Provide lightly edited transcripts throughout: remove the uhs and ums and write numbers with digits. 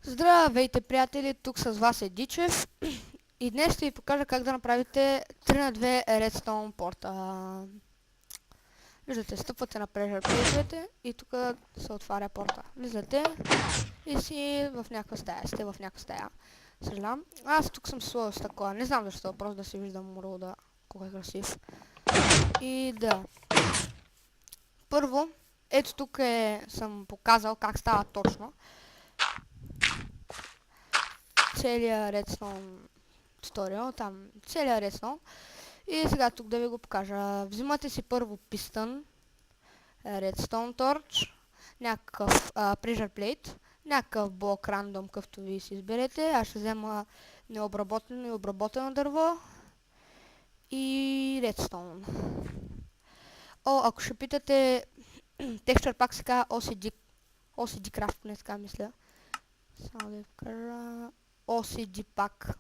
Здравейте, приятели, тук с вас е Дичев и днес ще ви покажа как да направите 3 на 2 Redstone порта. Виждате, стъпвате на Pressure Plate и тук се отваря порта. Влизате и си в някаква стая. Сте в някаква стая. Съжалявам. Аз тук съм сложил стъкла. Не знам защо, просто да си виждам рода, колко е красив. И да. Първо, ето тук съм показал как става точно целият Redstone туториал, там целият Redstone. И сега тук да ви го покажа. Взимате си първо пистън, Redstone Torch, някакъв Pressure Plate, някакъв блок рандом, къвто ви си изберете. Аз ще взема необработено и обработено дърво и Redstone. Ако ще питате, текстур пак се казва OCD Craft, не така мисля. Само да ви покажа. OCD пак.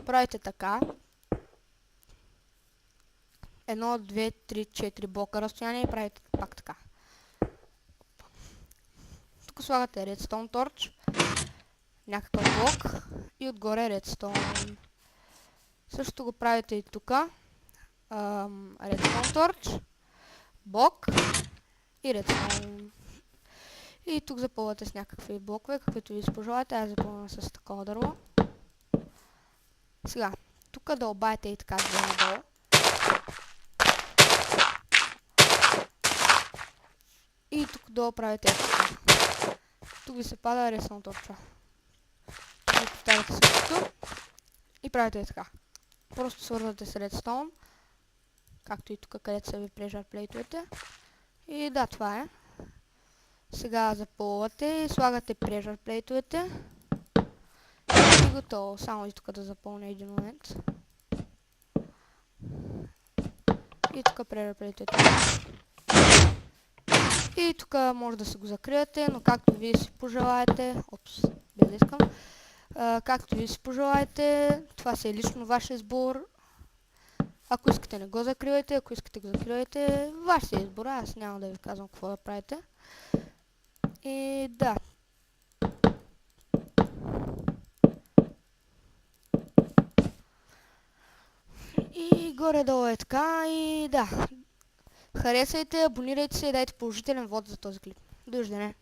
Правите така. 1, 2, 3, 4 блока разстояние и правите пак така. Тук слагате Redstone Torch, някакъв блок и отгоре Redstone. Също го правите и тук. Redstone Torch, блок и Redstone. И тук запълвате с някакви блокове, каквито ви пожелаете. Аз запълвам с такова дърво. Сега, тук дълбаете и така надолу. И тук долу правите така. Тук ви се пада Redstone Torch. И поставяте същото. И правите така. Просто свързвате с Redstone. Както и тук, където са ви Pressure Plate-овете. И да, това е. Сега запълвате и слагате Pressure Plate-овете. И готово. Само и тук да запълня един момент. И тук Pressure Plate-овете. И тук може да се го закриете, но както вие си пожелаете. Опс, без да искам. Както вие си пожелаете, това си е лично ваш избор. Ако искате не го закривайте, ако искате го закривайте, ваш си е избор, аз няма да ви казвам какво да правите. И да. И горе-долу е така и да. Харесайте, абонирайте се и дайте положителен вод за този клип. Довиждане!